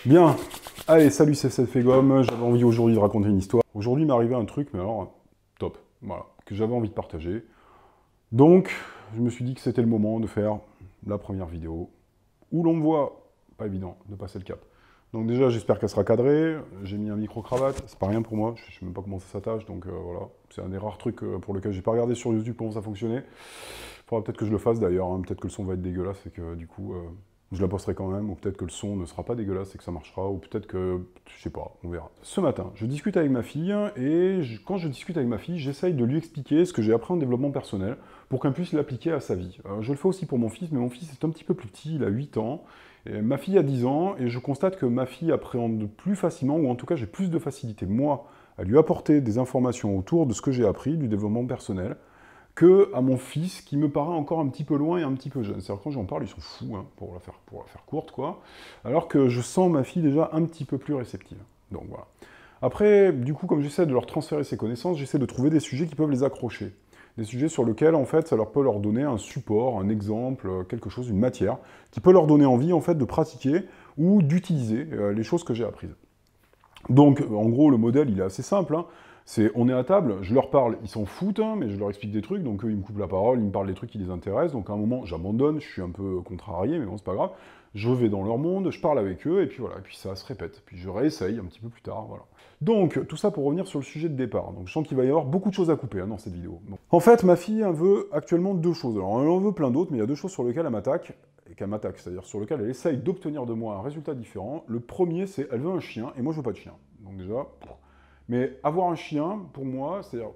Bien, allez, salut, c'est Fegom, j'avais envie aujourd'hui de raconter une histoire. Aujourd'hui m'est arrivé un truc, mais alors, top, voilà, que j'avais envie de partager. Donc, je me suis dit que c'était le moment de faire la première vidéo, où l'on me voit, pas évident, de passer le cap. Donc déjà, j'espère qu'elle sera cadrée, j'ai mis un micro-cravate, c'est pas rien pour moi, je sais même pas comment ça s'attache, donc voilà. C'est un des rares trucs pour lequel j'ai pas regardé sur YouTube comment ça fonctionnait. Faudra peut-être que je le fasse d'ailleurs, hein. Peut-être que le son va être dégueulasse et que du coup, je la posterai quand même, ou peut-être que le son ne sera pas dégueulasse et que ça marchera, ou peut-être que, je sais pas, on verra. Ce matin, je discute avec ma fille, et quand je discute avec ma fille, j'essaye de lui expliquer ce que j'ai appris en développement personnel, pour qu'elle puisse l'appliquer à sa vie. Je le fais aussi pour mon fils, mais mon fils est un petit peu plus petit, il a 8 ans, et ma fille a 10 ans, et je constate que ma fille appréhende plus facilement, ou en tout cas j'ai plus de facilité, moi, à lui apporter des informations autour de ce que j'ai appris, du développement personnel, que à mon fils, qui me paraît encore un petit peu loin et un petit peu jeune. C'est-à-dire quand j'en parle, ils sont fous, hein, pour la faire courte, quoi. Alors que je sens ma fille déjà un petit peu plus réceptive. Donc voilà. Après, du coup, comme j'essaie de leur transférer ces connaissances, j'essaie de trouver des sujets qui peuvent les accrocher. Des sujets sur lesquels, en fait, ça leur peut leur donner un support, un exemple, quelque chose, une matière, qui peut leur donner envie, en fait, de pratiquer ou d'utiliser les choses que j'ai apprises. Donc, en gros, le modèle, il est assez simple, hein. C'est, on est à table, je leur parle, ils s'en foutent, hein, mais je leur explique des trucs, donc eux, ils me coupent la parole, ils me parlent des trucs qui les intéressent, donc à un moment, j'abandonne, je suis un peu contrarié, mais bon, c'est pas grave. Je vais dans leur monde, je parle avec eux, et puis voilà, et puis ça se répète. Puis je réessaye un petit peu plus tard, voilà. Donc, tout ça pour revenir sur le sujet de départ. Donc, je sens qu'il va y avoir beaucoup de choses à couper, hein, dans cette vidéo. Bon. En fait, ma fille, elle veut actuellement deux choses. Alors, elle en veut plein d'autres, mais il y a deux choses sur lesquelles elle m'attaque, et qu'elle m'attaque, c'est-à-dire sur lesquelles elle essaye d'obtenir de moi un résultat différent. Le premier, c'est, elle veut un chien, et moi, je veux pas de chien. Donc déjà, mais avoir un chien, pour moi, c'est-à-dire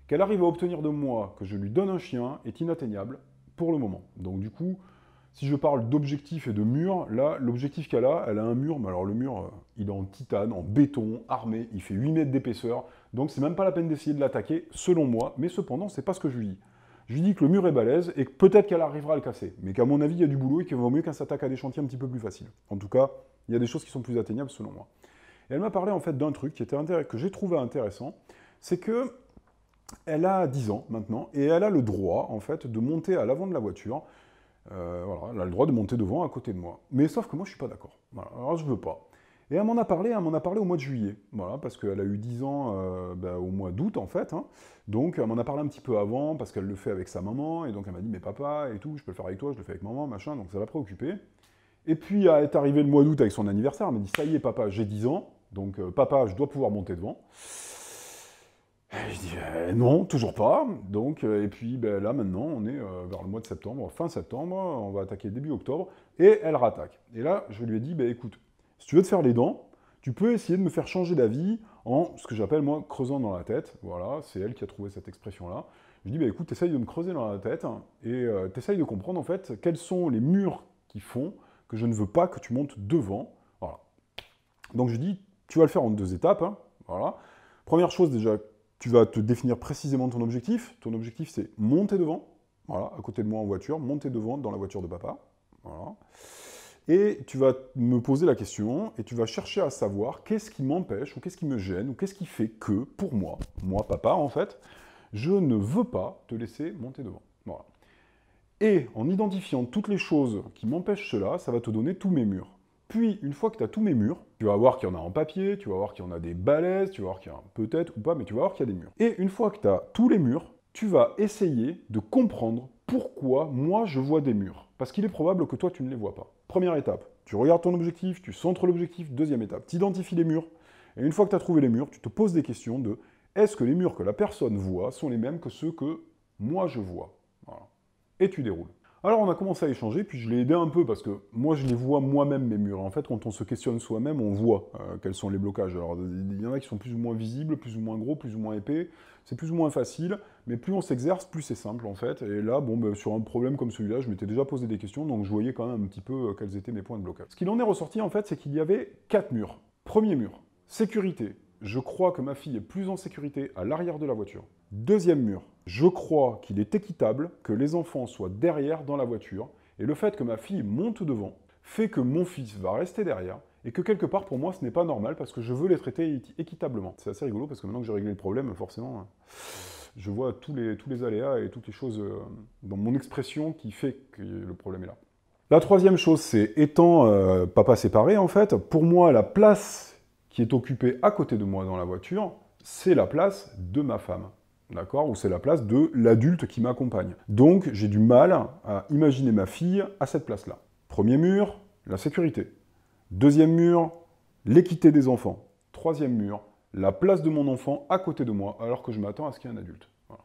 qu'elle arrive à obtenir de moi que je lui donne un chien est inatteignable pour le moment. Donc du coup, si je parle d'objectif et de mur, là, l'objectif qu'elle a, elle a un mur, mais alors le mur, il est en titane, en béton, armé, il fait 8 mètres d'épaisseur, donc c'est même pas la peine d'essayer de l'attaquer, selon moi, mais cependant, c'est pas ce que je lui dis. Je lui dis que le mur est balèze et que peut-être qu'elle arrivera à le casser, mais qu'à mon avis, il y a du boulot et qu'il vaut mieux qu'elle s'attaque à des chantiers un petit peu plus faciles. En tout cas, il y a des choses qui sont plus atteignables selon moi. Et elle m'a parlé en fait d'un truc que j'ai trouvé intéressant, c'est que elle a 10 ans maintenant, et elle a le droit en fait de monter à l'avant de la voiture. Voilà, elle a le droit de monter devant à côté de moi. Mais sauf que moi je suis pas d'accord. Voilà, alors je veux pas. Et elle m'en a parlé au mois de juillet, voilà, parce qu'elle a eu 10 ans au mois d'août en fait, hein. Donc elle m'en a parlé un petit peu avant, parce qu'elle le fait avec sa maman, et donc elle m'a dit mais papa et tout, je peux le faire avec toi, je le fais avec maman, machin, donc ça l'a préoccupé. Et puis est arrivé le mois d'août avec son anniversaire, elle m'a dit ça y est papa, j'ai 10 ans, donc papa, je dois pouvoir monter devant. Et je dis non, toujours pas. Donc, et puis ben, là maintenant, on est vers le mois de septembre, fin septembre, on va attaquer début octobre, et elle rattaque. Et là, je lui ai dit, ben, écoute, si tu veux te faire les dents, tu peux essayer de me faire changer d'avis en ce que j'appelle moi creusant dans la tête. Voilà, c'est elle qui a trouvé cette expression-là. Je lui dis, ben, écoute, essaye de me creuser dans la tête, hein, et t'essayes de comprendre en fait quels sont les murs qui font que je ne veux pas que tu montes devant. Voilà. Donc je dis, tu vas le faire en deux étapes, hein, voilà. Première chose déjà, tu vas te définir précisément ton objectif. Ton objectif, c'est monter devant, voilà, à côté de moi en voiture, monter devant dans la voiture de papa, voilà. Et tu vas me poser la question, et tu vas chercher à savoir qu'est-ce qui m'empêche, ou qu'est-ce qui me gêne, ou qu'est-ce qui fait que, pour moi papa en fait, je ne veux pas te laisser monter devant. Voilà. Et en identifiant toutes les choses qui m'empêchent cela, ça va te donner tous mes murs. Puis, une fois que tu as tous mes murs, tu vas voir qu'il y en a en papier, tu vas voir qu'il y en a des balaises, tu vas voir qu'il y en a peut-être ou pas, mais tu vas voir qu'il y a des murs. Et une fois que tu as tous les murs, tu vas essayer de comprendre pourquoi moi je vois des murs. Parce qu'il est probable que toi tu ne les vois pas. Première étape, tu regardes ton objectif, tu centres l'objectif. Deuxième étape, tu identifies les murs. Et une fois que tu as trouvé les murs, tu te poses des questions de est-ce que les murs que la personne voit sont les mêmes que ceux que moi je vois. Voilà. Et tu déroules. Alors on a commencé à échanger, puis je l'ai aidé un peu, parce que moi je les vois moi-même mes murs. En fait, quand on se questionne soi-même, on voit quels sont les blocages. Alors il y en a qui sont plus ou moins visibles, plus ou moins gros, plus ou moins épais, c'est plus ou moins facile, mais plus on s'exerce, plus c'est simple en fait. Et là, bon, ben, sur un problème comme celui-là, je m'étais déjà posé des questions, donc je voyais quand même un petit peu quels étaient mes points de blocage. Ce qu'il en est ressorti en fait, c'est qu'il y avait 4 murs. Premier mur, sécurité. Je crois que ma fille est plus en sécurité à l'arrière de la voiture. Deuxième mur, je crois qu'il est équitable que les enfants soient derrière dans la voiture, et le fait que ma fille monte devant fait que mon fils va rester derrière, et que quelque part pour moi ce n'est pas normal parce que je veux les traiter équitablement. C'est assez rigolo parce que maintenant que j'ai réglé le problème, forcément, je vois tous les aléas et toutes les choses dans mon expression qui fait que le problème est là. La troisième chose, c'est, étant papa séparé, en fait, pour moi, la place qui est occupée à côté de moi dans la voiture, c'est la place de ma femme. D'accord? Ou c'est la place de l'adulte qui m'accompagne. Donc, j'ai du mal à imaginer ma fille à cette place-là. Premier mur, la sécurité. Deuxième mur, l'équité des enfants. Troisième mur, la place de mon enfant à côté de moi, alors que je m'attends à ce qu'il y ait un adulte. Voilà.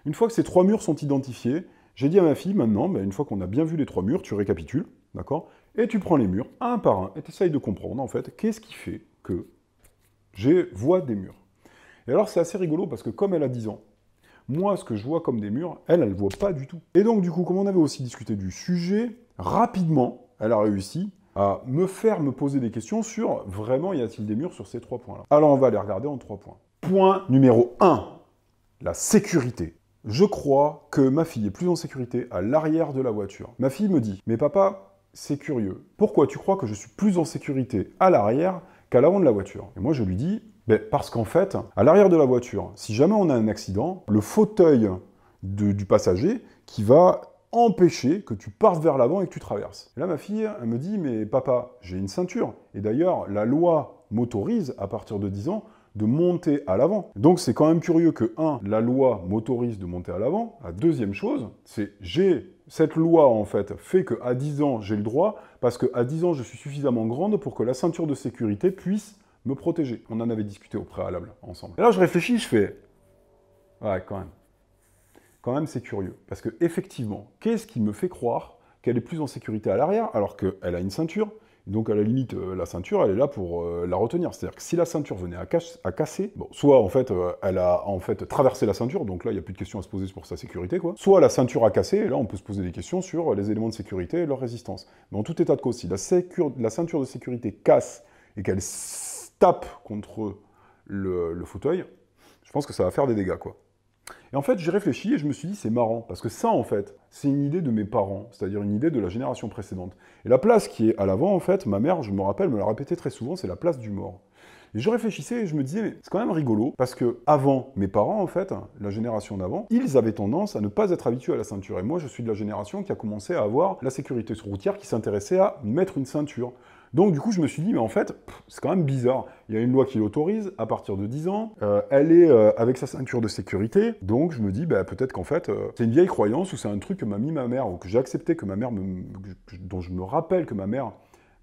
Une fois que ces trois murs sont identifiés, j'ai dit à ma fille, maintenant, une fois qu'on a bien vu les trois murs, tu récapitules, d'accord? Et tu prends les murs, un par un, et tu essayes de comprendre, en fait, qu'est-ce qui fait que je vois des murs. Et alors, c'est assez rigolo, parce que comme elle a 10 ans, moi, ce que je vois comme des murs, elle ne voit pas du tout. Et donc, du coup, comme on avait aussi discuté du sujet, rapidement, elle a réussi à me faire me poser des questions sur, vraiment, y a-t-il des murs sur ces trois points-là? Alors, on va les regarder en 3 points. Point numéro 1, la sécurité. Je crois que ma fille est plus en sécurité à l'arrière de la voiture. Ma fille me dit, mais papa, c'est curieux. Pourquoi tu crois que je suis plus en sécurité à l'arrière qu'à l'avant de la voiture? Et moi, je lui dis, parce qu'en fait, à l'arrière de la voiture, si jamais on a un accident, le fauteuil du passager qui va empêcher que tu partes vers l'avant et que tu traverses. Et là, ma fille, elle me dit, mais papa, j'ai une ceinture. Et d'ailleurs, la loi m'autorise, à partir de 10 ans, de monter à l'avant. Donc c'est quand même curieux que, la loi m'autorise de monter à l'avant. La deuxième chose, c'est cette loi, en fait, fait qu'à 10 ans, j'ai le droit, parce qu'à 10 ans, je suis suffisamment grande pour que la ceinture de sécurité puisse me protéger. On en avait discuté au préalable, ensemble. Et là, je réfléchis, je fais, ouais, quand même. Quand même, c'est curieux. Parce que effectivement, qu'est-ce qui me fait croire qu'elle est plus en sécurité à l'arrière, alors qu'elle a une ceinture? Donc, à la limite, la ceinture, elle est là pour la retenir. C'est-à-dire que si la ceinture venait à casser, bon, soit, en fait, elle a traversé la ceinture, donc là, il n'y a plus de questions à se poser pour sa sécurité, quoi. Soit la ceinture a cassé, et là, on peut se poser des questions sur les éléments de sécurité et leur résistance. Mais en tout état de cause, si la ceinture de sécurité casse et qu'elle tape contre le fauteuil, je pense que ça va faire des dégâts, quoi. Et en fait, j'ai réfléchi et je me suis dit, c'est marrant, parce que ça, en fait, c'est une idée de mes parents, c'est-à-dire une idée de la génération précédente. Et la place qui est à l'avant, en fait, ma mère, je me rappelle, me l'a répété très souvent, c'est la place du mort. Et je réfléchissais et je me disais, mais c'est quand même rigolo, parce que avant, mes parents, en fait, la génération d'avant, ils avaient tendance à ne pas être habitués à la ceinture. Et moi, je suis de la génération qui a commencé à avoir la sécurité routière, qui s'intéressait à mettre une ceinture. Donc du coup, je me suis dit, mais en fait, c'est quand même bizarre. Il y a une loi qui l'autorise à partir de 10 ans. Elle est avec sa ceinture de sécurité. Donc je me dis, peut-être qu'en fait, c'est une vieille croyance ou c'est un truc que m'a mis ma mère ou que j'ai accepté que ma mère, dont je me rappelle que ma mère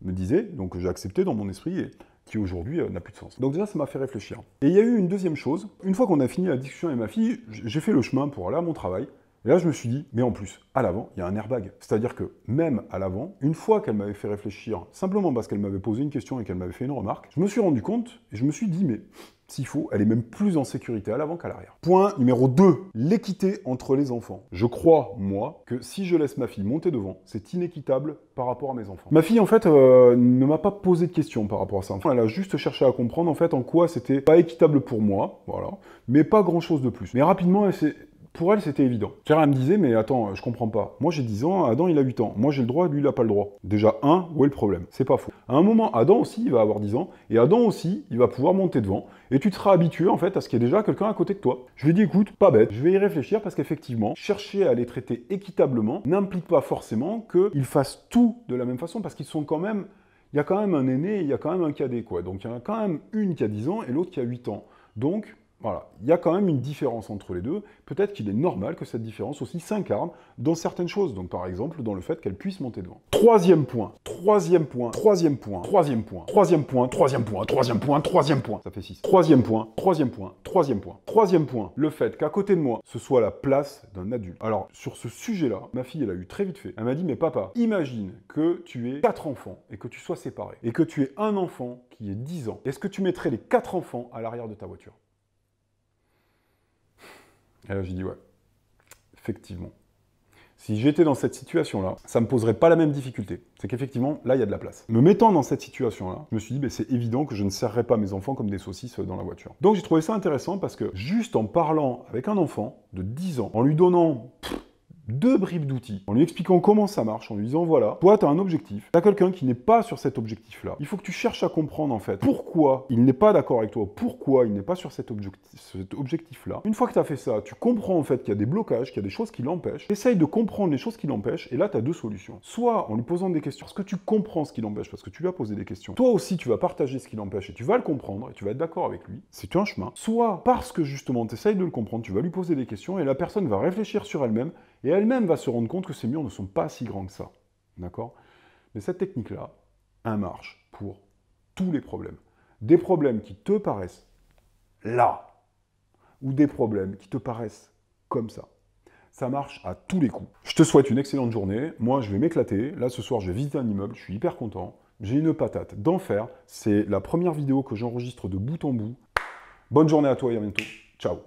me disait, donc que j'ai accepté dans mon esprit et qui aujourd'hui n'a plus de sens. Donc déjà, ça m'a fait réfléchir. Et il y a eu une deuxième chose. Une fois qu'on a fini la discussion avec ma fille, j'ai fait le chemin pour aller à mon travail. Et là, je me suis dit, mais en plus, à l'avant, il y a un airbag. C'est-à-dire que même à l'avant, une fois qu'elle m'avait fait réfléchir, simplement parce qu'elle m'avait posé une question et qu'elle m'avait fait une remarque, je me suis rendu compte et je me suis dit, mais s'il faut, elle est même plus en sécurité à l'avant qu'à l'arrière. Point numéro 2, l'équité entre les enfants. Je crois, moi, que si je laisse ma fille monter devant, c'est inéquitable par rapport à mes enfants. Ma fille, en fait, ne m'a pas posé de questions par rapport à ça. Elle a juste cherché à comprendre, en fait, en quoi c'était pas équitable pour moi, voilà, mais pas grand-chose de plus. Mais rapidement, pour elle, c'était évident. Car elle me disait, mais attends, je comprends pas. Moi, j'ai 10 ans, Adam, il a 8 ans. Moi, j'ai le droit, lui, il a pas le droit. Déjà, où est le problème? C'est pas faux. À un moment, Adam aussi, il va avoir 10 ans, et Adam aussi, il va pouvoir monter devant, et tu te seras habitué, en fait, à ce qu'il y ait déjà quelqu'un à côté de toi. Je lui ai dit, écoute, pas bête, je vais y réfléchir, parce qu'effectivement, chercher à les traiter équitablement n'implique pas forcément qu'ils fassent tout de la même façon, parce qu'ils sont quand même... Il y a quand même un aîné, et il y a quand même un cadet, quoi. Donc, il y en a quand même une qui a 10 ans, et l'autre qui a 8 ans. Donc... voilà, il y a quand même une différence entre les deux. Peut-être qu'il est normal que cette différence aussi s'incarne dans certaines choses. Donc par exemple, dans le fait qu'elle puisse monter devant. Troisième point. Ça fait 6. Troisième point. Le fait qu'à côté de moi, ce soit la place d'un adulte. Alors, sur ce sujet-là, ma fille, elle a eu très vite fait. Elle m'a dit, mais papa, imagine que tu aies 4 enfants et que tu sois séparé. Et que tu aies un enfant qui ait 10 ans. Est-ce que tu mettrais les 4 enfants à l'arrière de ta voiture? Et là, j'ai dit, ouais, effectivement. Si j'étais dans cette situation-là, ça ne me poserait pas la même difficulté. C'est qu'effectivement, là, il y a de la place. Me mettant dans cette situation-là, je me suis dit, c'est évident que je ne serrerai pas mes enfants comme des saucisses dans la voiture. Donc, j'ai trouvé ça intéressant parce que juste en parlant avec un enfant de 10 ans, en lui donnant 2 bribes d'outils, en lui expliquant comment ça marche, en lui disant voilà, toi tu as un objectif, tu as quelqu'un qui n'est pas sur cet objectif-là. Il faut que tu cherches à comprendre en fait pourquoi il n'est pas d'accord avec toi, pourquoi il n'est pas sur cet objectif-là. Une fois que tu as fait ça, tu comprends en fait qu'il y a des blocages, qu'il y a des choses qui l'empêchent. Essaye de comprendre les choses qui l'empêchent, et là tu as 2 solutions. Soit en lui posant des questions, parce que tu comprends ce qui l'empêche, parce que tu lui as posé des questions. Toi aussi tu vas partager ce qui l'empêche, et tu vas le comprendre, et tu vas être d'accord avec lui. C'est un chemin. Soit parce que justement tu essayes de le comprendre, tu vas lui poser des questions, et la personne va réfléchir sur elle-même, et elle-même va se rendre compte que ces murs ne sont pas si grands que ça. D'accord? Mais cette technique-là, elle marche pour tous les problèmes. Des problèmes qui te paraissent là, ou des problèmes qui te paraissent comme ça. Ça marche à tous les coups. Je te souhaite une excellente journée. Moi, je vais m'éclater. Là, ce soir, je vais visiter un immeuble. Je suis hyper content. J'ai une patate d'enfer. C'est la première vidéo que j'enregistre de bout en bout. Bonne journée à toi et à bientôt. Ciao.